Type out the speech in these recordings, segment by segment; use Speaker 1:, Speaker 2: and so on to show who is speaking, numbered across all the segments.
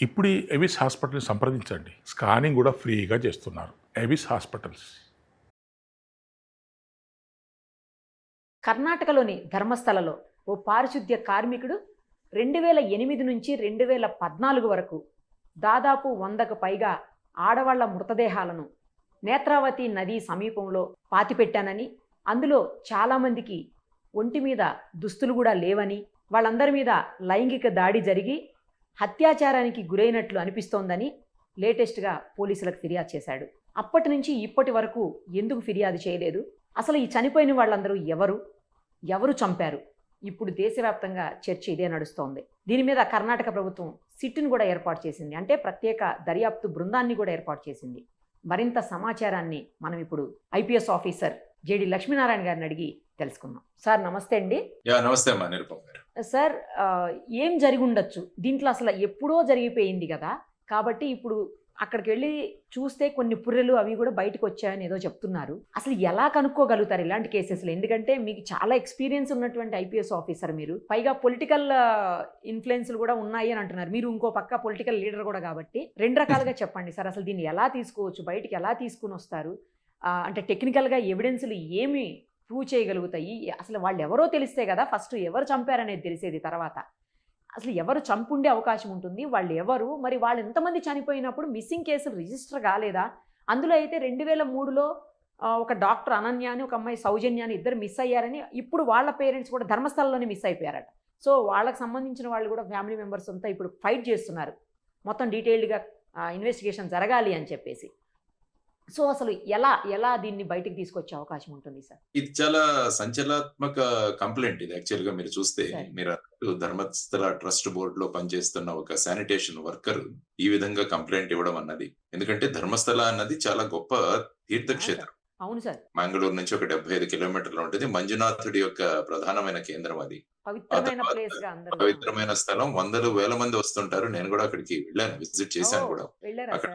Speaker 1: ఇప్పుడు ఈ ఎవిస్ హాస్పిటల్ని సంప్రదించండి. స్కానింగ్ కూడా ఫ్రీగా చేస్తున్నారు. Avis hospitals.
Speaker 2: కర్ణాటకలోని ధర్మస్థలలో ఓ పారిశుద్ధ్య కార్మికుడు 2008 నుంచి 2014 వరకు దాదాపు 100కు పైగా ఆడవాళ్ల మృతదేహాలను నేత్రావతి నదీ సమీపంలో పాతిపెట్టానని, అందులో చాలామందికి ఒంటి మీద దుస్తులు కూడా లేవని, వాళ్ళందరి మీద లైంగిక దాడి జరిగి హత్యాచారానికి గురైనట్లు అనిపిస్తోందని లేటెస్ట్గా పోలీసులకు ఫిర్యాదు చేశాడు. అప్పటి నుంచి ఇప్పటి వరకు ఎందుకు ఫిర్యాదు చేయలేదు? అసలు ఈ చనిపోయిన వాళ్ళందరూ ఎవరు చంపారు? ఇప్పుడు దేశవ్యాప్తంగా చర్చ ఇదే నడుస్తోంది. దీని మీద కర్ణాటక ప్రభుత్వం సిట్ను కూడా ఏర్పాటు చేసింది. అంటే ప్రత్యేక దర్యాప్తు బృందాన్ని కూడా ఏర్పాటు చేసింది. మరింత సమాచారాన్ని మనం ఇప్పుడు ఐపీఎస్ ఆఫీసర్ జేడి లక్ష్మీనారాయణ గారిని అడిగి తెలుసుకుందాం. సార్ నమస్తే అండి.
Speaker 3: నమస్తే అమ్మా నిరుపమ్ గారు.
Speaker 2: సార్, ఏం జరిగి ఉండొచ్చు? దీంట్లో అసలు ఎప్పుడో జరిగిపోయింది కదా, కాబట్టి ఇప్పుడు అక్కడికి వెళ్ళి చూస్తే కొన్ని పుర్రెలు అవి కూడా బయటకు వచ్చాయని ఏదో చెప్తున్నారు. అసలు ఎలా కనుక్కోగలుగుతారు ఇలాంటి కేసెస్లో? ఎందుకంటే మీకు చాలా ఎక్స్పీరియన్స్ ఉన్నటువంటి ఐపీఎస్ ఆఫీసర్ మీరు, పైగా పొలిటికల్ ఇన్ఫ్లుయెన్స్లు కూడా ఉన్నాయి అని అంటున్నారు. మీరు ఇంకో పక్క పొలిటికల్ లీడర్ కూడా, కాబట్టి రెండు రకాలుగా చెప్పండి సార్. అసలు దీన్ని ఎలా తీసుకోవచ్చు, బయటికి ఎలా తీసుకుని వస్తారు? అంటే టెక్నికల్గా ఎవిడెన్స్లు ఏమి ప్రూవ్ చేయగలుగుతాయి? అసలు వాళ్ళు ఎవరో తెలిస్తే కదా ఫస్ట్ ఎవరు చంపారనేది తెలిసేది. తర్వాత అసలు ఎవరు చంపుండే అవకాశం ఉంటుంది, వాళ్ళు ఎవరు, మరి వాళ్ళు ఎంతమంది చనిపోయినప్పుడు మిస్సింగ్ కేసులు రిజిస్టర్ కాలేదా? అందులో అయితే 2003లో ఒక డాక్టర్ అనన్య అని, ఒక అమ్మాయి సౌజన్య అని ఇద్దరు మిస్ అయ్యారని, ఇప్పుడు వాళ్ళ పేరెంట్స్ కూడా ధర్మస్థలంలోనే మిస్ అయిపోయారట. సో వాళ్ళకి సంబంధించిన వాళ్ళు కూడా ఫ్యామిలీ మెంబర్స్ అంతా ఇప్పుడు ఫైట్ చేస్తున్నారు మొత్తం డీటెయిల్డ్గా ఇన్వెస్టిగేషన్ జరగాలి అని చెప్పేసి. సో అసలు ఎలా దీన్ని బయటికి తీసుకొచ్చే అవకాశం ఉంటుంది సార్?
Speaker 3: ఇది చాలా సంచలనాత్మక కంప్లైంట్. ఇది యాక్చువల్ గా మీరు చూస్తే, మీరు అన్నట్టు ధర్మస్థల ట్రస్ట్ బోర్డు లో పనిచేస్తున్న ఒక శానిటేషన్ వర్కర్ ఈ విధంగా కంప్లైంట్ ఇవ్వడం అన్నది, ఎందుకంటే ధర్మస్థల అన్నది చాలా గొప్ప తీర్థక్షేత్రం.
Speaker 2: అవును సార్.
Speaker 3: మంగళూరు నుంచి ఒక 75 కిలోమీటర్లు ఉంటుంది. మంజునాథుడి యొక్క ప్రధానమైన కేంద్రం అది. పవిత్రమైన స్థలం. వందలు వేల మంది వస్తుంటారు. నేను కూడా అక్కడికి వెళ్ళాను, విజిట్ చేశాను కూడా. అక్కడ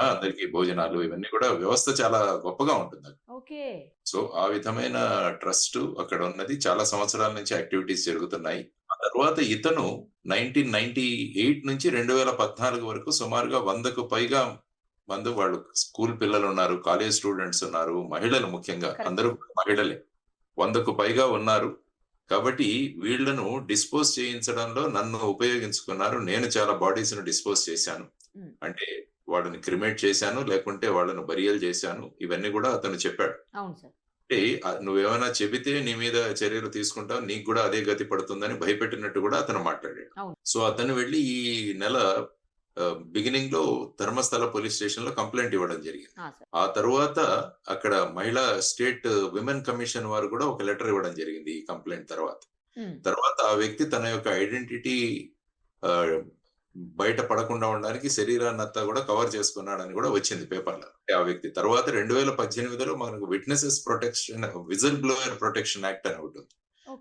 Speaker 3: అందరికి భోజనాలు ఇవన్నీ కూడా వ్యవస్థ చాలా గొప్పగా ఉంటుంది. సో ఆ విధమైన ట్రస్ట్ అక్కడ ఉన్నది. చాలా సంవత్సరాల నుంచి యాక్టివిటీస్ జరుగుతున్నాయి. ఆ తర్వాత ఇతను 1998 నుంచి 2014 వరకు సుమారుగా 100కు పైగా మంది, వాళ్ళు స్కూల్ పిల్లలు ఉన్నారు, కాలేజ్ స్టూడెంట్స్ ఉన్నారు, మహిళలు ముఖ్యంగా అందరూ మహిళలే 100కు పైగా ఉన్నారు. కాబట్టి వీళ్లను డిస్పోజ్ చేయించడంలో నన్ను ఉపయోగించుకున్నారు. నేను చాలా బాడీస్ ను డిస్పోజ్ చేశాను. అంటే వాళ్ళని క్రిమేట్ చేశాను, లేకుంటే వాళ్ళను బరియల్ చేశాను. ఇవన్నీ కూడా అతను చెప్పాడు. అంటే నువ్వేమైనా చెబితే నీ మీద చర్యలు తీసుకుంటావు, నీకు కూడా అదే గతి పడుతుందని భయపెట్టినట్టు కూడా అతను మాట్లాడాడు. సో అతను వెళ్ళి ఈ నెల బిగినింగ్ లో ధర్మస్థల పోలీస్ స్టేషన్ లో కంప్లైంట్ ఇవ్వడం జరిగింది. ఆ తర్వాత అక్కడ మహిళా స్టేట్ విమెన్ కమిషన్ వారు కూడా ఒక లెటర్ ఇవ్వడం జరిగింది ఈ కంప్లైంట్ తర్వాత ఆ వ్యక్తి తన యొక్క ఐడెంటిటీ బయట పడకుండా ఉండడానికి శరీరాన్నంతా కూడా కవర్ చేసుకున్నాడని కూడా వచ్చింది పేపర్లో. ఆ వ్యక్తి తర్వాత 2018లో మనకు witnesses protection, whistle blower protection act అని ఉంటుంది.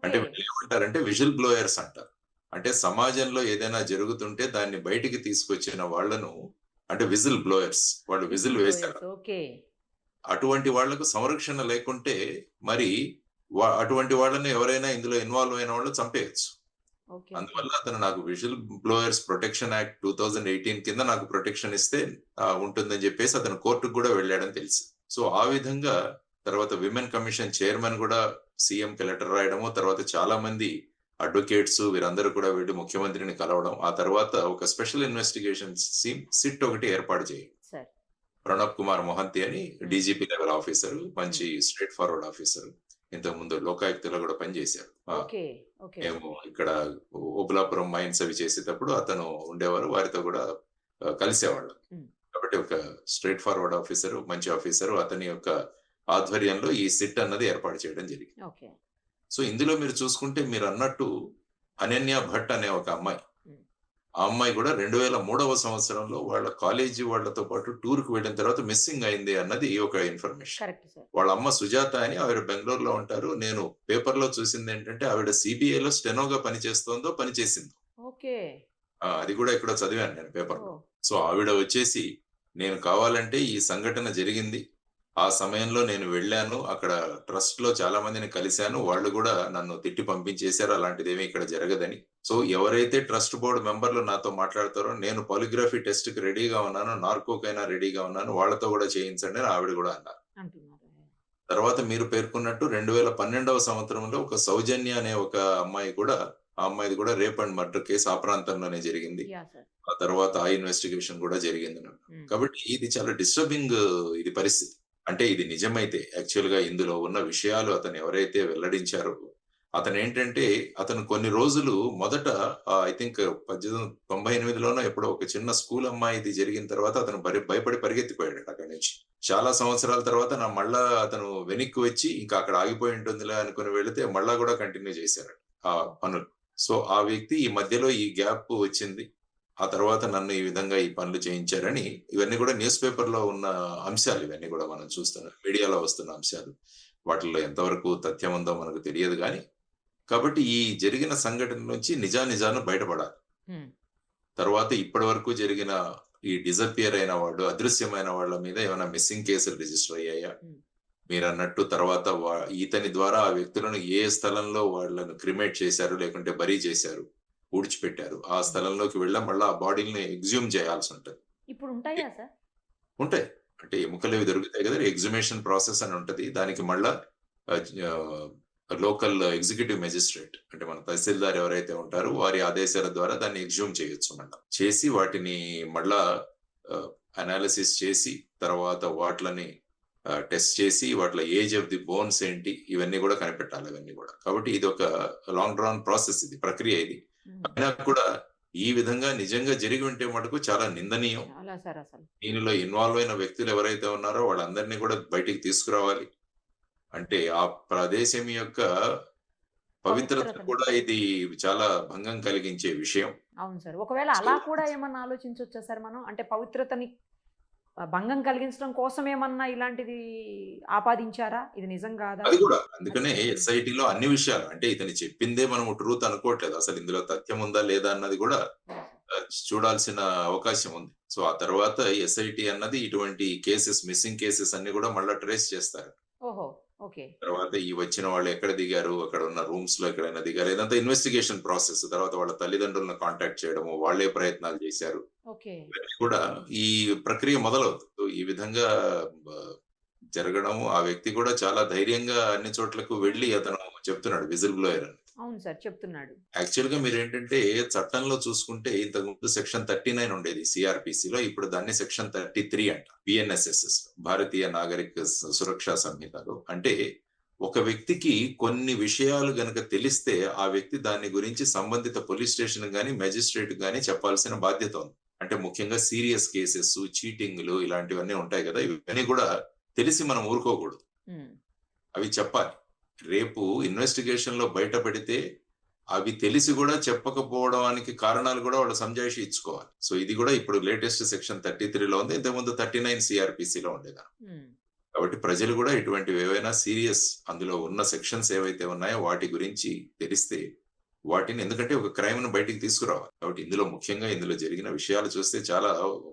Speaker 3: అంటే వీళ్ళు ఏమంటారంటే విజిల్ బ్లోయర్స్ అంటారు. అంటే సమాజంలో ఏదైనా జరుగుతుంటే దాన్ని బయటికి తీసుకొచ్చిన వాళ్లను అంటే విజిల్ బ్లోయర్స్, వాళ్ళు విజిల్ వేశారు. అటువంటి వాళ్లకు సంరక్షణ లేకుంటే మరి అటువంటి వాళ్ళని ఎవరైనా ఇందులో ఇన్వాల్వ్ అయిన వాళ్ళు చంపేయచ్చు. అందువల్ల అతను నాకు విజిల్ బ్లోయర్స్ ప్రొటెక్షన్ యాక్ట్ 2018 కింద నాకు ప్రొటెక్షన్ ఇస్తే ఉంటుందని చెప్పేసి అతను కోర్టుకు కూడా వెళ్ళాడని తెలుసు. సో ఆ విధంగా తర్వాత విమెన్ కమిషన్ చైర్మన్ కూడా సీఎం కి లెటర్ రాయడము, తర్వాత చాలా మంది అడ్వకేట్స్ వీరందరూ కూడా వెళ్ళి ముఖ్యమంత్రిని కలవడం, ఆ తర్వాత ఒక స్పెషల్ ఇన్వెస్టిగేషన్ సిట్ ఒకటి ఏర్పాటు చేయండి. ప్రణబ్ కుమార్ మొహంతి అని డీజీపీ లెవెల్ ఆఫీసర్, మంచి స్ట్రేట్ ఫార్వర్డ్ ఆఫీసర్. ఇంతకు ముందు లోకాయుక్తలో కూడా పనిచేశారు. మేము ఇక్కడ ఓబులాపురం మైన్స్ అవి చేసేటప్పుడు అతను ఉండేవారు, వారితో కూడా కలిసేవాళ్ళు. కాబట్టి ఒక స్ట్రేట్ ఫార్వర్డ్ ఆఫీసర్, మంచి ఆఫీసర్, అతని యొక్క ఆధ్వర్యంలో ఈ సిట్ అన్నది ఏర్పాటు చేయడం జరిగింది. సో ఇందులో మీరు చూసుకుంటే, మీరు అన్నట్టు అనన్య భట్ అనే ఒక అమ్మాయి, ఆ అమ్మాయి కూడా 2003వ సంవత్సరంలో వాళ్ళ కాలేజీ వాళ్ళతో పాటు టూర్ కు వెళ్ళిన తర్వాత మిస్సింగ్ అయింది అన్నది ఒక ఇన్ఫర్మేషన్. వాళ్ళ అమ్మ సుజాత అని, ఆవిడ బెంగళూరులో ఉంటారు. నేను పేపర్ లో చూసింది ఏంటంటే ఆవిడ సిబిఐలో స్టెనోగా పనిచేసిందో. అది కూడా ఇక్కడ చదివాను నేను పేపర్ లో. సో ఆవిడ వచ్చేసి, నేను కావాలంటే ఈ సంఘటన జరిగింది, ఆ సమయంలో నేను వెళ్ళాను. అక్కడ ట్రస్ట్‌లో చాలా మందిని కలిసాను. వాళ్ళు గూడా నన్ను తిట్టి పంపించేసారు. అలాంటిదేమీ ఇక్కడ జరగదని. సో, ఎవరైతే ట్రస్ట్ బోర్డ్ మెంబర్‌లు నాతో మాట్లాడతారో, నేను పాలిగ్రఫీ టెస్ట్‌కి రెడీగా ఉన్నాను. నార్కోకైనా రెడీగా ఉన్నాను. వాళ్ళతో గూడా చేయించండి అని ఆవిడ గూడా అన్నారు.
Speaker 2: అంటున్నారు.
Speaker 3: తర్వాత మీరు పేర్కొన్నట్టు 2012వ సంవత్సరంలో ఒక సౌజన్య అనే ఒక అమ్మాయి కూడా, ఆ అమ్మాయిది కూడా రేప్ అండ్ మర్డర్ కేసు ఆ ప్రాంతంలోనే జరిగింది.
Speaker 2: యాహ్! సార్.
Speaker 3: ఆ తర్వాత ఆ ఇన్వెస్టిగేషన్ కూడా జరిగింది.
Speaker 2: హ్మ్.
Speaker 3: కాబట్టి ఇది చాలా డిస్టర్బింగ్ ఇది పరిస్థితి. అంటే ఇది నిజమైతే యాక్చువల్‌గా ఇందులో ఉన్న విషయాలు అతను ఎవరైతే వెల్లడించారో, అతనేంటంటే అతను కొన్ని రోజులు మొదట ఐ థింక్ 1898లోనో ఎప్పుడో ఒక చిన్న స్కూల్ అమ్మాయిది జరిగిన తర్వాత అతను భయపడి పరిగెత్తిపోయాడట అక్కడి నుంచి. చాలా సంవత్సరాల తర్వాత మళ్ళా అతను వెనక్కి వచ్చి ఇంకా అక్కడ ఆగిపోయి ఉంటుందిలే అనుకుని వెళితే మళ్ళా కూడా కంటిన్యూ చేశారట ఆ పనులు. సో, ఆ వ్యక్తి ఈ మధ్యలో ఈ గ్యాప్ వచ్చింది. ఆ తర్వాత నన్ను ఈ విధంగా ఈ పనులు చేయించారని ఇవన్నీ కూడా న్యూస్ పేపర్‌లో ఉన్న అంశాలు ఇవన్నీ కూడా మనం చూస్తున్నాం. మీడియాలో వస్తున్న అంశాలు. వాటిల్లో ఎంతవరకు తథ్యం ఉందో మనకు తెలియదు గానీ, కాబట్టి ఈ జరిగిన సంఘటన నుంచి నిజానిజాలు బయటపడాలి.
Speaker 2: హ్మ్.
Speaker 3: తర్వాత ఇప్పటివరకు జరిగిన ఈ డిసపియర్ అయిన వాళ్ళు, అదృశ్యమైన వాళ్ళ మీద ఏమైనా మిస్సింగ్ కేసులు రిజిస్టర్ అయ్యాయా?
Speaker 2: హ్మ్.
Speaker 3: మీరన్నట్టు తర్వాత ఇతని ద్వారా ఆ వ్యక్తులను ఏ స్థలంలో వాళ్ళను క్రిమేట్ చేశారు, లేకుంటే బరీ చేశారు, పూడ్చిపెట్టారు. ఆ స్థలంలోకి వెళ్ళి మళ్ళా ఆ బాడీ‌లని ఎక్స్‌హ్యూమ్ చేయాల్సుంటది.
Speaker 2: ఇప్పుడు ఉంటాయా సార్?
Speaker 3: ఉంటాయి. అంటే ఎముకలవి దొరుకుతాయి కదా! ఎక్స్‌హుమేషన్ ప్రాసెస్ అని ఉంటది. దానికి మళ్ళా లోకల్ ఎగ్జిక్యూటివ్ మెజిస్ట్రేట్ అంటే మన తహసీల్దార్ ఎవరైతే ఉంటారో వారి ఆదేశాల ద్వారా దాన్ని ఎక్స్‌హ్యూమ్ చేయొచ్చు మళ్ళా. చేసి వాటిని మళ్ళా అనాలిసిస్ చేసి తర్వాత వాట్లని టెస్ట్ చేసి వాటిలో ఏజ్ ఆఫ్ ది బోన్స్ ఏంటి ఇవన్నీ కూడా కనిపెట్టాలి అవన్నీ కూడా. కాబట్టి ఇదొక లాంగ్ డ్రాన్ ప్రాసెస్ ఇది. ప్రక్రియ ఇది.
Speaker 2: హ్మ్.
Speaker 3: అయినా కూడా ఈ విధంగా నిజంగా జరిగి ఉంటే మటుకు చాలా నిందనీయం.
Speaker 2: చాలా సార్ అసలు.
Speaker 3: దీనిలో ఇన్వాల్వ్ అయిన వ్యక్తులు ఎవరైతే ఉన్నారో వాళ్ళందరినీ కూడా బయటికి తీసుకురావాలి. అంటే ఆ ప్రదేశం యొక్క పవిత్రత
Speaker 2: పవిత్రతని.
Speaker 3: కూడా ఇది చాలా భంగం కలిగించే విషయం.
Speaker 2: అవును సార్. ఒకవేళ అలా కూడా ఏమన్నా ఆలోచించొచ్చా సార్ మనం? అంటే పవిత్రతని భంగం కలిగించడం కోసం ఏమన్నా ఇలాంటిది ఆపాదించారా? ఇది నిజం కాదా?
Speaker 3: అది కూడా అందుకనే
Speaker 2: అది
Speaker 3: ఎస్ఐటీలో అన్ని విషయాలు అంటే ఇతను చెప్పిందే మనం ట్రూత్ అనుకోవట్లేదు. అసలు ఇందులో తథ్యం ఉందా లేదా అన్నది కూడా చూడాల్సిన అవకాశం ఉంది. సో, ఆ తర్వాత ఎస్ఐటీ అన్నది ఇటువంటి కేసెస్ మిస్సింగ్ కేసెస్ అన్ని కూడా మళ్ళా ట్రేస్ చేస్తారు.
Speaker 2: ఓహో! ఓకే.
Speaker 3: తర్వాత ఈ వచ్చిన వాళ్ళు ఎక్కడ దిగారు, అక్కడ ఉన్న రూమ్స్‌లో ఎక్కడైనా దిగారా ఇదంతా ఇన్వెస్టిగేషన్ ప్రాసెస్. తర్వాత వాళ్ళ తల్లిదండ్రులను కాంటాక్ట్ చేయడము, వాళ్ళే ప్రయత్నాలు చేశారు.
Speaker 2: ఓకే.
Speaker 3: ఇవన్నీ కూడా ఈ ప్రక్రియ మొదలవుతుంది. సో, ఈ విధంగా బ జరగడం ఆ వ్యక్తి కూడా చాలా ధైర్యంగా అన్ని చోట్లకు వెళ్లి అతను చెప్తున్నాడు విజిల్ బ్లోయర్ అని.
Speaker 2: అవును సార్. చెప్తున్నాడు.
Speaker 3: యాక్చువల్‌గా మీరేంటంటే చట్టంలో చూసుకుంటే ఇంతకుముందు సెక్షన్ 39 ఉండేది సీఆర్‌పీసీలో. ఇప్పుడు దాన్ని సెక్షన్ 33 అంట. బిఎన్ఎస్ఎస్ఎస్ భారతీయ నాగరిక సురక్షా సంహితలో. అంటే ఒక వ్యక్తికి కొన్ని విషయాలు గనక తెలిస్తే ఆ వ్యక్తి దాని గురించి సంబంధిత పోలీస్ స్టేషన్ గాని, మెజిస్ట్రేట్ గాని చెప్పాల్సిన బాధ్యత ఉంది. అంటే ముఖ్యంగా సీరియస్ కేసెస్, చీటింగ్‌లు ఇలాంటివన్నీ ఉంటాయి గదా! ఇవన్నీ కూడా తెలిసి మనం ఊరుకోకూడదు.
Speaker 2: హ్మ్.
Speaker 3: అవి చెప్పాలి. రేపు ఇన్వెస్టిగేషన్‌లో బయటపడితే అవి తెలిసి గూడా చెప్పకపోవడానికి కారణాలు గూడా వాళ్ళు సంజాయిషీ ఇచ్చుకోవాలి. సో, ఇది గూడా ఇప్పుడు లేటెస్ట్ సెక్షన్ 33లో ఉంది. ఇంతకుముందు 39 సీఆర్‌పీసీలో ఉండేది.
Speaker 2: హ్మ్.
Speaker 3: కాబట్టి ప్రజలు గూడా ఇటువంటివి ఏవైనా సీరియస్ అందులో ఉన్న సెక్షన్స్ ఏవైతే ఉన్నాయో వాటి గురించి తెలిస్తే వాటిని ఎందుకంటే ఒక క్రైమ్‌ని బయటికి తీసుకురావాలి. కాబట్టి ఇందులో జరిగిన విషయాలు చూస్తే చాలా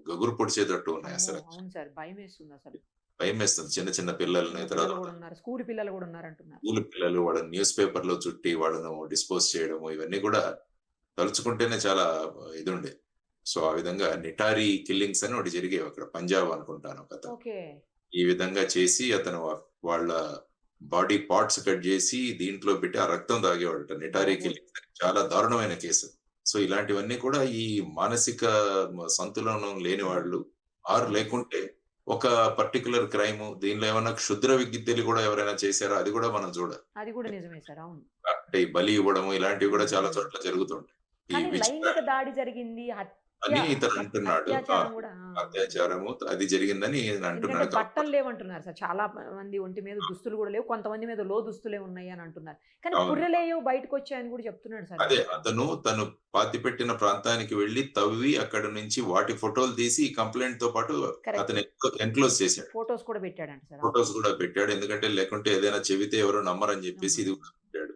Speaker 3: గగురు పొడిచేటట్టు ఉన్నాయి
Speaker 2: అమ్మో!
Speaker 3: అసలు.
Speaker 2: అవును సార్. భయమేస్తుందసలు.
Speaker 3: భయమేస్తుంది. చిన్న చిన్న పిల్లల్ని
Speaker 2: చిన్న
Speaker 3: తర్వాత
Speaker 2: పిల్లలు గూడా ఉన్నారు. స్కూల్ పిల్లలు గూడా ఉన్నారంటున్నారు.
Speaker 3: స్కూలు పిల్లలు వాళ్ళని న్యూస్ పేపర్‌లో చుట్టి వాళ్ళను డిస్పోజ్ చేయడము ఇవన్నీ కూడా తలుచుకుంటేనే చాలా ఇదుండేది. సో, ఆ విధంగా నిటారీ కిల్లింగ్స్ అని ఒకటి జరిగేవి అక్కడ పంజాబ్ అనుకుంటాను ఒకతను.
Speaker 2: ఓకే.
Speaker 3: ఈ విధంగా చేసి అతను వాళ్ళ బాడీ పార్ట్స్ కట్ చేసి దీంట్లో పెట్టి ఆ రక్తం తాగేవాడట. నిటారీ
Speaker 2: బాబోయ్!
Speaker 3: కిల్లింగ్స్ అని చాలా దారుణమైన కేసు. సో, ఇలాంటివన్నీ కూడా ఈ మానసిక సంతులనం లేని వాళ్ళు లేకుంటే ఒక పర్టిక్యులర్ క్రైమ్ దీనిలో ఏమన్నా క్షుద్ర విద్యలు కూడా ఎవరైనా చేశారా అది కూడా మనం చూడాలి.
Speaker 2: అది కూడా నిజమే సార్. అవును.
Speaker 3: అంటే ఈ బలి ఇవ్వడము ఇలాంటివి కూడా
Speaker 2: హ్మ్.
Speaker 3: చాలా
Speaker 2: హ్మ్.
Speaker 3: చోట్ల జరుగుతుంటాయి. ఈ
Speaker 2: కానీ లైంగిక దాడి జరిగింది.
Speaker 3: అని ఇతను అంటున్నాడు.
Speaker 2: అత్యాచారం గూడా
Speaker 3: అత్యాచారము అది జరిగిందని ఈయన
Speaker 2: ఎందుకంటే
Speaker 3: అంటున్నాడు.
Speaker 2: బట్టలు లేవంటున్నారు సార్. చాలా మంది ఒంటి మీద దుస్తులు గూడా లేవు. కొంతమంది మీద దుస్తులే ఉన్నాయి అని అంటున్నారు. కానీ
Speaker 3: అవును.
Speaker 2: పుర్రెలేయో బయటకొచ్చాయని గూడా చెప్తున్నాడు సార్.
Speaker 3: అదే తను పాతిపెట్టిన ప్రాంతానికి వెళ్లి తవ్వి అక్కడి నుంచి వాటి ఫోటోలు తీసి ఈ కంప్లెయింట్‌తో పాటు
Speaker 2: కరెక్ట్.
Speaker 3: అతను ఎన్‌క్లోజ్ చేశాడు.
Speaker 2: ఫోటోస్ కూడా పెట్టాడంట సార్. అవును.
Speaker 3: ఫోటోస్ కూడా పెట్టాడు. ఎందుకంటే లేకుంటే ఏదైనా చెబితే ఎవరు నమ్మరని చెప్పేసి ఇది కూడా పెట్టాడు.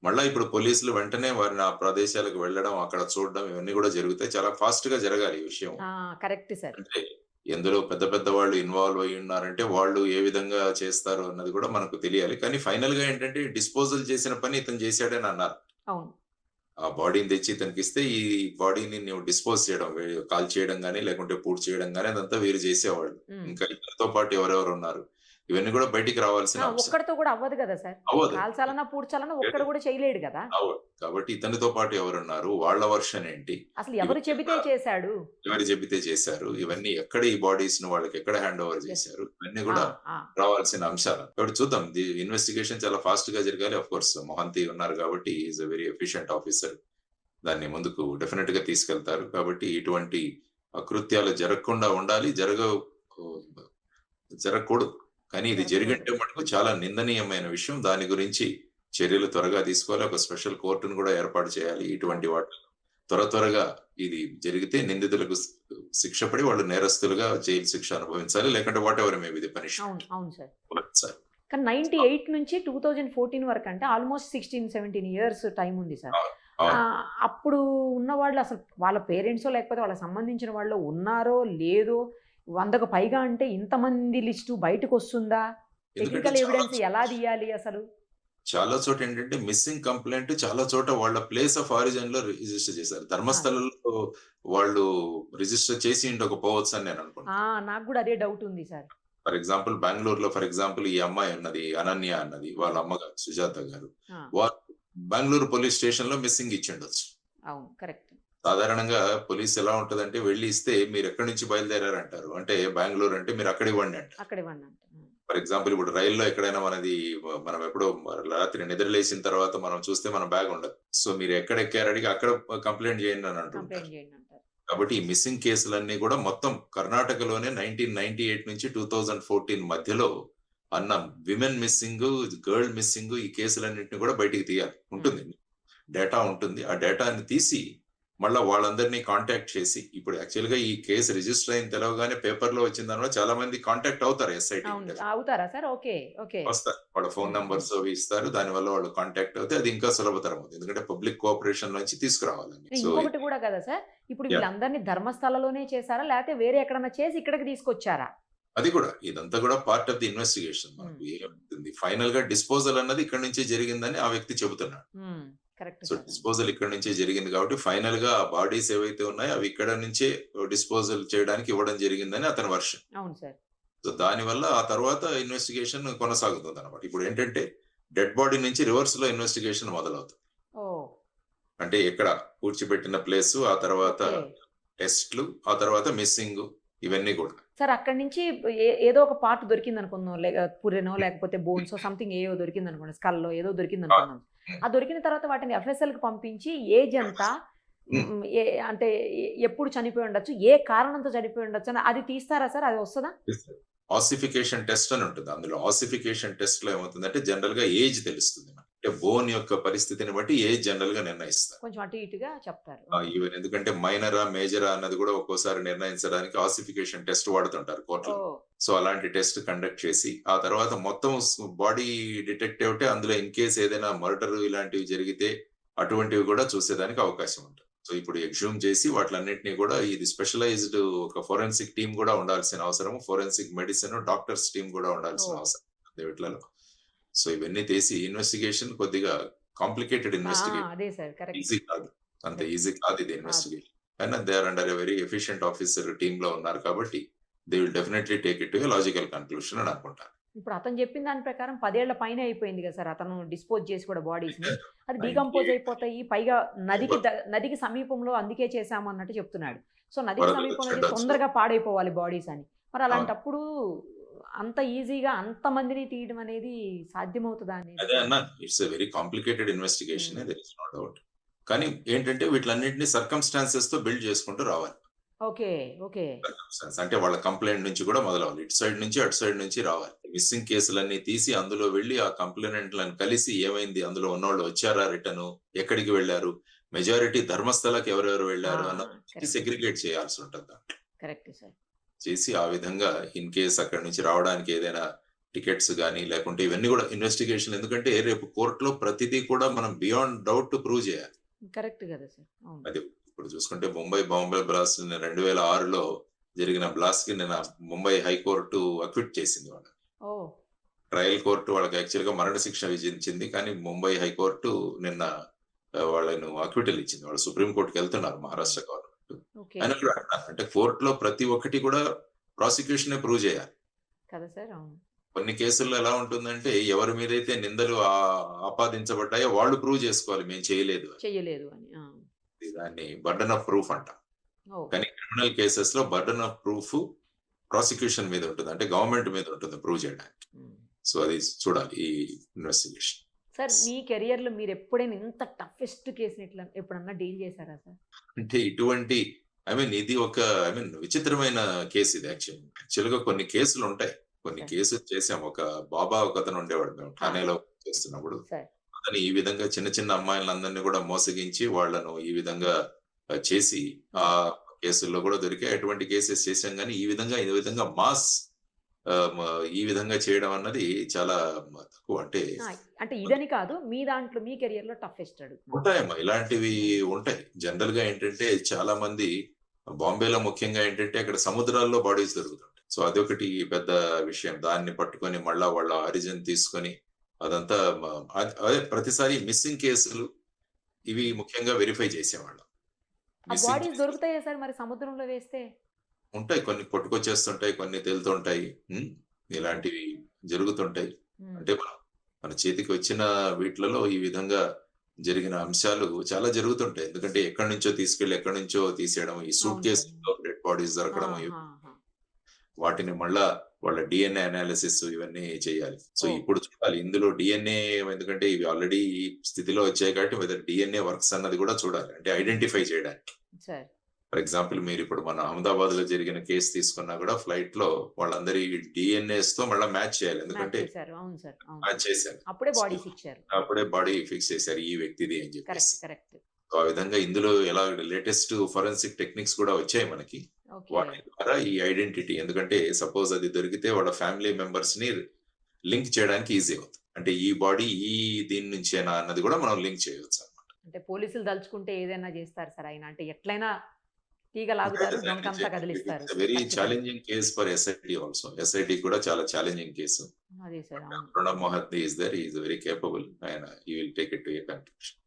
Speaker 3: మళ్ళా ఇప్పుడు పోలీసులు వెంటనే వారిని ఆ ప్రదేశాలకు వెళ్ళడం, అక్కడ చూడడం ఇవన్నీ కూడా జరుగుతాయి. చాలా ఫాస్ట్‌గా జరగాలి ఈ విషయం.
Speaker 2: ఆ! Correct sir.
Speaker 3: అంటే ఎందులో పెద్ద పెద్ద వాళ్ళు ఇన్వాల్వ్ అయ్యి ఉన్నారంటే వాళ్ళు ఏ విధంగా చేస్తారు అన్నది కూడా మనకు తెలియాలి. కానీ ఫైనల్ గా ఏంటంటే డిస్పోజల్ చేసిన పని ఇతను చేశాడని అన్నారు.
Speaker 2: అవును.
Speaker 3: ఆ బాడీని తెచ్చి ఇతనికిస్తే ఈ బాడీని నువ్వు డిస్పోజ్ చేయడం, కాల్ చేయడం గానీ, లేకుంటే పూడ్చి చేయడం గానీ అదంతా వీరు చేసేవాళ్ళు.
Speaker 2: హ్మ్.
Speaker 3: ఇంకా ఇతనితో పాటు ఎవరెవరు ఉన్నారు ఇవన్నీ కూడా బయటికి రావాల్సిన అంశం.
Speaker 2: ఒక్కడితో కూడా అవ్వదు కదా సార్.
Speaker 3: అవ్వదు.
Speaker 2: కాల్చాలన్నా, పూడ్చాలన్నా ఒక్కడు కూడా చేయలేడు కదా!
Speaker 3: అవ్వదు. కాబట్టి ఇతనితో పాటు ఎవరున్నారు? వాళ్ళ వర్షన్ ఏంటి?
Speaker 2: అసలు ఎవరు
Speaker 3: ఇవన్నీ
Speaker 2: చెబితే
Speaker 3: కూడా
Speaker 2: చేశాడు?
Speaker 3: ఎవరు చెబితే చేశారు? ఇవన్నీ ఎక్కడ ఈ బాడీస్‌ని వాళ్ళకి ఎక్కడ హ్యాండ్ ఓవర్
Speaker 2: యెస్.
Speaker 3: చేశారు? ఇవన్నీ
Speaker 2: ఆ!
Speaker 3: కూడా
Speaker 2: ఆ!
Speaker 3: రావాల్సిన అంశాలు. కాబట్టి చూద్దాం. ఇన్వెస్టిగేషన్ చాలా ఫాస్ట్‌గా జరగాలి. ఆఫ్ కోర్స్ మొహంతి ఉన్నారు కాబట్టి he is a very efficient officer. దాన్ని ముందుకు డెఫినిట్‌గా తీసుకెళ్తారు. కాబట్టి ఇటువంటి అకృత్యాలు జరగకుండా ఉండాలి. జరగకూడదు. కానీ ఇది
Speaker 2: జరగకూడదు.
Speaker 3: జరిగింటే మటుకు చాలా నిందనీయమైన విషయం. దాని గురించి చర్యలు త్వరగా తీసుకోవాలి. ఒక స్పెషల్ కోర్టును కూడా ఏర్పాటు చేయాలి. ఇటువంటి
Speaker 2: అవును.
Speaker 3: వాటిలో త్వరగా ఇది జరిగితే నిందితులకు శిక్ష పడి వాళ్ళు నేరస్తులుగా జైలు శిక్ష అనుభవించాలి. లేకుంటే వాటెవర్ మే బి ది
Speaker 2: అవును.
Speaker 3: పనిష్మెంట్.
Speaker 2: అవును సార్.
Speaker 3: సార్.
Speaker 2: కానీ 98 నుంచి 2014 వరకు అంటే ఆల్మోస్ట్ 16, 17 ఇయర్స్ టైమ్ ఉంది సార్.
Speaker 3: అవును. అవును.
Speaker 2: అప్పుడు ఉన్నవాళ్ళు అసలు వాళ్ళ పేరెంట్సో లేకపోతే వాళ్ళకి సంబంధించిన వాళ్ళు ఉన్నారో లేదో 100కు పైగా అంటే ఇంతమంది లిస్టు బయటకొస్తుందా?
Speaker 3: ఎందుకంటే
Speaker 2: టెక్నికల్
Speaker 3: చాలా
Speaker 2: ఎవిడెన్స్ ఎలా తీయాలి అసలు?
Speaker 3: చాలా చోట ఏంటంటే మిస్సింగ్ కంప్లైంట్ చాలా చోట వాళ్ళ ప్లేస్ ఆఫ్ ఆరిజిన్ లో రిజిస్టర్ చేశారు.
Speaker 2: ఆ!
Speaker 3: ధర్మస్థలంలో వాళ్ళు రిజిస్టర్ చేసి ఉండకపోవచ్చు అని నేను అనుకుంటున్నాను.
Speaker 2: నాకు కూడా అదే డౌట్ ఉంది సార్.
Speaker 3: ఫర్ ఎగ్జాంపుల్ బెంగుళూరులో ఈ అమ్మాయి ఉన్నది అనన్య అన్నది వాళ్ళ అమ్మగారు సుజాత గారు.
Speaker 2: ఆ!
Speaker 3: వారు బెంగుళూరు పోలీస్ స్టేషన్ లో మిస్సింగ్ ఇచ్చిండొచ్చు.
Speaker 2: అవును. కరెక్ట్.
Speaker 3: సాధారణంగా పోలీస్ ఎలా ఉంటదంటే వెళ్లి ఇస్తే మీరు ఎక్కడి నుంచి బయలుదేరారు అంటారు. అంటే బెంగుళూరు అంటే మీరు అక్కడ ఇవ్వండి అంటారు.
Speaker 2: అక్కడ ఇవ్వండి అంట.
Speaker 3: ఫర్ ఎగ్జాంపుల్ ఇప్పుడు రైల్లో ఎక్కడైనా మనం ఎప్పుడో రాత్రి నిద్ర లేచిన తర్వాత మనం చూస్తే మన బ్యాగ్ ఉండదు. సో మీరు ఎక్కడ ఎక్కారు అడిగి అక్కడ కంప్లైంట్ చేయండి అని అంటుంటారు.
Speaker 2: కంప్లైంట్ చేయండి అంటారు.
Speaker 3: కాబట్టి ఈ మిస్సింగ్ కేసులన్నీ కూడా మొత్తం కర్ణాటకలోనే 1998 నుంచి 2014 మధ్యలో అన్న విమెన్ మిస్సింగ్, గర్ల్ మిస్సింగ్ ఈ కేసులన్నింటినీ కూడా బయటికి తీయాలి. ఉంటుంది. డేటా ఉంటుంది. ఆ డేటాని తీసి మళ్ళా వాళ్ళందరినీ కాంటాక్ట్ చేసి ఇప్పుడు యాక్చువల్ గా ఈ కేసు రిజిస్టర్ అయిన తెలవగానే పేపర్ లో వచ్చిన దానివల్ల చాలా మంది కాంటాక్ట్ అవుతారు ఎస్ఐటి.
Speaker 2: అవును. అవుతారా సార్? ఓకే. ఓకే.
Speaker 3: వస్తారు. వాళ్ళ ఫోన్ నంబర్స్ అవి ఇస్తారు. దానివల్ల వాళ్ళు కాంటాక్ట్ అవుతే అది ఇంకా సులభతరం అవుతుంది. ఎందుకంటే పబ్లిక్ కోఆపరేషన్ నుంచి తీసుకురావాలని. సో
Speaker 2: ఇంకొకటి కూడా కదా సార్. ఇప్పుడు
Speaker 3: యాహ్!
Speaker 2: వీళ్ళందరినీ ధర్మస్థలలోనే చేశారా? లేకపోతే వేరే ఎక్కడన్నా చేసి ఇక్కడికి తీసుకొచ్చారా?
Speaker 3: అది కూడా ఇదంతా కూడా పార్ట్ ఆఫ్ ది ఇన్వెస్టిగేషన్. మనకు ఏమవుతుంది ఫైనల్ గా డిస్పోజల్ అన్నది ఇక్కడ నుంచే జరిగిందని ఆ వ్యక్తి చెబుతున్నాడు.
Speaker 2: Correct
Speaker 3: so
Speaker 2: sir.
Speaker 3: డిస్పోజల్ ఇక్కడ నుంచే జరిగింది కాబట్టి ఫైనల్ గా ఆ బాడీస్ ఏవైతే ఉన్నాయో అవి ఇక్కడ నుంచే డిస్పోజల్ చేయడానికి ఇవ్వడం జరిగిందని అతని వర్షన్.
Speaker 2: అవును సార్.
Speaker 3: సో దానివల్ల ఆ తర్వాత ఇన్వెస్టిగేషన్ కొనసాగుతుంది అనమాట. ఇప్పుడు ఏంటంటే డెడ్ బాడీ నుంచి రివర్స్ లో ఇన్వెస్టిగేషన్ మొదలవుతుంది.
Speaker 2: ఓహ్!
Speaker 3: అంటే ఎక్కడ పూడ్చిపెట్టిన ప్లేస్, ఆ తర్వాత
Speaker 2: ఓకే.
Speaker 3: టెస్ట్లు, ఆ తర్వాత మిస్సింగ్ ఇవన్నీ కూడా.
Speaker 2: సార్ అక్కడి నుంచి ఏదో ఒక పార్ట్ దొరికిందనుకుందాం. పుర్రెనో లేకపోతే బోన్సో సంథింగ్ ఏయో దొరికిందనుకోండి. స్కల్లో ఏదో దొరికిందనుకుందాం. ఆ దొరికిన తర్వాత వాటిని ఎఫ్ఎస్ఎల్‌కి పంపించి ఏజ్ ఎంత? అంటే ఎప్పుడు చనిపోయి ఉండొచ్చు? ఏ కారణంతో చనిపోయి ఉండొచ్చు అని అది తీస్తారా సార్? అది వస్తదా?
Speaker 3: ఆసిఫికేషన్ టెస్ట్ అని ఉంటుంది. అందులో ఆసిఫికేషన్ టెస్ట్ లో ఏమవుతుందంటే జనరల్ గా ఏజ్ తెలుస్తుంది. అంటే బోన్ యొక్క పరిస్థితిని బట్టి ఏజ్ జనరల్ గా నిర్ణయిస్తారు.
Speaker 2: కొంచెం అటు ఇటుగా చెప్తారు.
Speaker 3: ఈవెన్ ఎందుకంటే మైనరా, మేజరా అన్నది కూడా ఒక్కోసారి నిర్ణయించడానికి ఆసిఫికేషన్ టెస్ట్ వాడుతుంటారు కోర్టులో.
Speaker 2: ఓహ్!
Speaker 3: సో అలాంటి టెస్ట్ కండక్ట్ చేసి ఆ తర్వాత మొత్తం బాడీ డిటెక్ట్ అవుతే అందులో ఇన్ కేస్ ఏదైనా మర్డర్ ఇలాంటివి జరిగితే అటువంటివి కూడా చూసేదానికి అవకాశం ఉంటుంది. సో ఇప్పుడు ఎగ్జూమ్ చేసి వాటిలన్నింటినీ కూడా ఇది స్పెషలైజ్డ్ ఒక ఫోరెన్సిక్ టీమ్ కూడా ఉండాల్సిన అవసరం, ఫోరెన్సిక్ మెడిసిన్ డాక్టర్స్ టీమ్ కూడా ఉండాల్సిన
Speaker 2: ఓహ్!
Speaker 3: అవసరం వీటిలలో. సో ఇవన్నీ తీసి ఇన్వెస్టిగేషన్ కొద్దిగా కాంప్లికేటెడ్ ఇన్వెస్టిగేషన్.
Speaker 2: అదే సార్. కరెక్ట్.
Speaker 3: ఈజీ కాదు. అంత
Speaker 2: కరెక్ట్.
Speaker 3: ఈజీ కాదు ఇది
Speaker 2: కాదు.
Speaker 3: ఇన్వెస్టిగేషన్. అయినా they are under a very efficient officer team లో ఉన్నారు కాబట్టి they will definitely take it to a logical conclusion అని అనుకుంటాను.
Speaker 2: ఇప్పుడు అతను చెప్పిన దాని ప్రకారం 10 ఏళ్ల పైనే అయిపోయింది కదా సార్. అతను డిస్పోజ్ చేసి కూడా బాడీస్‌ని. అది డీకంపోజ్
Speaker 3: 98
Speaker 2: అయిపోతాయి. పైగా నదికి సమీపంలో అందుకే చేశాము అన్నట్టు చెప్తున్నాడు. సో నదికి
Speaker 3: వరదలు
Speaker 2: సమీపంలో
Speaker 3: వచ్చి
Speaker 2: అయితే
Speaker 3: ఉండొచ్చు.
Speaker 2: తొందరగా పాడైపోవాలి బాడీస్ అని. మరి
Speaker 3: అవును.
Speaker 2: అలాంటప్పుడు అంత ఈజీగా అంతమందిని తీయడం అనేది సాధ్యమవుతదా అనేది?
Speaker 3: అదే అన్నాను. It's a very complicated investigation. There is no doubt. కానీ ఏంటంటే వీటిలన్నింటినీ సర్కమ్‌స్టాన్సెస్ తో బిల్డ్ చేసుకుంటూ రావాలి.
Speaker 2: ఓకే. ఓకే.
Speaker 3: సర్కమ్‌స్టాన్స్ అంటే వాళ్ళ కంప్లెయింట్ నుంచి కూడా మొదలవ్వాలి. ఇటు సైడ్ నుంచి అటు సైడ్ నుంచి రావాలి. మిస్సింగ్ కేసులన్నీ తీసి అందులో వెళ్లి ఆ కంప్లైనెంట్‌లను కలిసి ఏమైంది? అందులో ఉన్నోళ్ళు వచ్చారా రిటర్న్? ఎక్కడికి వెళ్లారు? మెజారిటీ ధర్మస్థలకి ఎవరెవరు వెళ్లారు అన్నది
Speaker 2: కరెక్ట్.
Speaker 3: సెగ్రిగేట్ చేయాల్సి ఉంటుంది దాంట్లో.
Speaker 2: Correct sir.
Speaker 3: చేసి ఆ విధంగా ఇన్ కేస్ అక్కడి నుంచి రావడానికి ఏదైనా టికెట్స్ గానీ లేకుంటే ఇవన్నీ కూడా ఇన్వెస్టిగేషన్. ఎందుకంటే రేపు కోర్టులో ప్రతిదీ కూడా మనం బియాండ్ డౌట్ ప్రూవ్ చేయాలి.
Speaker 2: కరెక్ట్ కదా సార్. అవును.
Speaker 3: అది ఇప్పుడు చూసుకుంటే బాంబే బ్లాస్ట్ 2006లో జరిగిన బ్లాస్ట్ కి నిన్న ముంబై హైకోర్టు అక్విట్ చేసింది వాళ్ళు.
Speaker 2: ఓ
Speaker 3: ట్రయల్ కోర్టు వాళ్ళకి యాక్చువల్ గా మరణశిక్ష విధించింది, కానీ ముంబై హైకోర్టు నిన్న వాళ్ళను అక్విటల్ ఇచ్చింది. వాళ్ళు సుప్రీం కోర్టుకి వెళ్తున్నారు మహారాష్ట్ర గవర్నమెంట్.
Speaker 2: ఓకే
Speaker 3: ఆయన కూడా అంటున్నారు, అంటే కోర్టులో ప్రతి ఒక్కటి కూడా ప్రాసిక్యూషన్ ప్రూవ్ చేయాలి.
Speaker 2: కదా సార్. అవును.
Speaker 3: కొన్ని కేసుల్లో ఎలా ఉంటుందంటే ఎవరి మీదైతే నిందలు ఆపాదించబడ్డాయో వాళ్ళు ప్రూవ్ చేసుకోవాలి మేము చేయలేదు అని.
Speaker 2: చెయ్యలేదు అని.
Speaker 3: దాన్ని బర్డన్ ఆఫ్ ప్రూఫ్ అంట.
Speaker 2: ఓ
Speaker 3: కానీ క్రిమినల్ కేసెస్ లో బర్డన్ ఆఫ్ ప్రూఫ్ ప్రాసిక్యూషన్ మీద ఉంటుంది, అంటే గవర్నమెంట్ మీద ఉంటుంది ప్రూవ్ చేయడానికి.
Speaker 2: ఉమ్.
Speaker 3: సో అది చూడాలి ఈ ఇన్వెస్టిగేషన్.
Speaker 2: సార్ మీ కెరియర్ లో మీరు ఎప్పుడైనా ఇంత టఫెస్ట్ కేసుని ఇట్లా ఎప్పుడన్నా డీల్ చేశారా సార్?
Speaker 3: అంటే ఇటువంటి ఇది ఒక విచిత్రమైన కేసు ఇది. యాక్చువల్ గా కొన్ని కేసులు ఉంటాయి, కొన్ని
Speaker 2: సరే.
Speaker 3: కేసులు చేసాం. ఒక బాబా ఒకతను ఉండేవాడు మేము ఠానేలో చేస్తున్నప్పుడు.
Speaker 2: సార్
Speaker 3: అతను ఈ విధంగా చిన్న చిన్న అమ్మాయిలందరినీ కూడా మోసగించి వాళ్ళను ఈ విధంగా చేసి ఆ కేసుల్లో కూడా దొరికాయి. అటువంటి కేసెస్ చేశాం, కానీ ఈ విధంగా మాస్ ఈ విధంగా చేయడం అన్నది చాలా తక్కువ. అంటే
Speaker 2: అంటే ఇదని కాదు, మీ దాంట్లో మీ కెరియర్ లో టఫెస్ట్ అడుగుతున్నాను.
Speaker 3: ఉంటాయమ్మా, ఇలాంటివి ఉంటాయి. జనరల్ గా ఏంటంటే చాలా మంది బాంబేలో ముఖ్యంగా ఏంటంటే అక్కడ సముద్రాల్లో బాడీస్ దొరుకుతుంటాయి. సో అదొకటి పెద్ద విషయం. దాన్ని పట్టుకొని మళ్ళా వాళ్ళ ఆరిజిన్ తీసుకొని అదంతా అదే ప్రతిసారి మిస్సింగ్ కేసులు ఇవి ముఖ్యంగా వెరిఫై చేసేవాళ్ళం.
Speaker 2: ఆ బాడీస్ దొరుకుతాయా సార్ మరి సముద్రంలో వేస్తే?
Speaker 3: ఉంటాయి, కొన్ని కొట్టుకొచ్చేస్తుంటాయి, కొన్ని తేలుతుంటాయి. ఇలాంటివి జరుగుతుంటాయి. అంటే మన చేతికి వచ్చిన వీటిలలో ఈ విధంగా జరిగిన అంశాలు చాలా జరుగుతుంటాయి. ఎందుకంటే ఎక్కడి నుంచో తీసుకెళ్లి ఎక్కడి నుంచో తీసేయడం, ఈ సూట్
Speaker 2: అవును
Speaker 3: కేసులో డెడ్ బాడీస్ దొరకడం,
Speaker 2: ఆహా.
Speaker 3: వాటిని మళ్ళా వాళ్ళ డిఎన్ఏ అనాలిసిస్ ఇవన్నీ చేయాలి. సో
Speaker 2: ఓ.
Speaker 3: ఇప్పుడు చూడాలి ఇందులో డిఎన్ఏ, ఎందుకంటే ఇవి ఆల్రెడీ ఈ స్థితిలో వచ్చాయి కాబట్టి వెదర్ డిఎన్ఏ వర్క్స్ అన్నది కూడా చూడాలి, అంటే ఐడెంటిఫై చేయడానికి.
Speaker 2: సార్
Speaker 3: ఫర్ ఎగ్జాంపుల్ మీరు ఇప్పుడు మన అహ్మదాబాద్ లో జరిగిన కేసు తీసుకున్నా కూడా ఫ్లైట్ లో వాళ్ళందరి డిఎన్ఏస్ తో మళ్ళీ మ్యాచ్ చేయాలి, ఎందుకంటే
Speaker 2: అవును సార్. అవును.
Speaker 3: మ్యాచ్ చేశారు,
Speaker 2: అప్పుడే బాడీస్ ఇచ్చారు.
Speaker 3: అప్పుడే బాడీ ఫిక్స్ చేశారు ఈ వ్యక్తిది అని చెప్పేసి.
Speaker 2: Correct correct.
Speaker 3: సో ఆ విధంగా ఇందులో ఎలా లేటెస్ట్ ఫోరెన్సిక్ టెక్నిక్స్ కూడా వచ్చాయి మనకి.
Speaker 2: ఓకే
Speaker 3: వాటి ద్వారా ఈ ఐడెంటిటీ, ఎందుకంటే సపోజ్ అది దొరికితే వాళ్ళ ఫ్యామిలీ మెంబర్స్ ని లింక్ చేయడానికి ఈజీ అవుతుంది. అంటే ఈ బాడీ ఈ దీని నుంచేనా అన్నది కూడా మనం లింక్ చేయవచ్చు అనమాట.
Speaker 2: అంటే పోలీసులు దలుచుకుంటే ఏదైనా చేస్తారు సార్ ఆయన. అంటే ఎట్లయినా తీగ లాగుతారు, డొంకంతా కదిలిస్తారు.
Speaker 3: వెరీ
Speaker 2: ఖచ్చితంగా.
Speaker 3: Challenging case for SIT also. SIT కూడా చాలా ఛాలెంజింగ్ కేసు.
Speaker 2: అదే సార్. అవును.
Speaker 3: Pranab Mohatti is there, is very capable. ఆయన you will take it to a conclusion.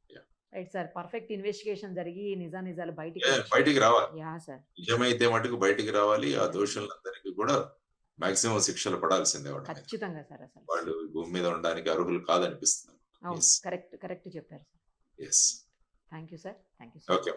Speaker 2: Right sir. Perfect investigation జరిగి నిజాలు బయటికి
Speaker 3: బయటికి రావాలి,
Speaker 2: యా సార్.
Speaker 3: నిజమైతే మటుకు బయటికి రావాలి. ఆ దోషులందరికీ కూడా మాక్సిమం శిక్షలు పడాల్సిందే.
Speaker 2: ఖచ్చితంగా సార్. అసలు
Speaker 3: వాళ్ళు భూమి మీద ఉండడానికి అర్హులు కాదనిపిస్తుంది.
Speaker 2: అవును. కరెక్ట్ చెప్పారు sir.
Speaker 3: Yes.
Speaker 2: Thank you sir.
Speaker 3: Okay.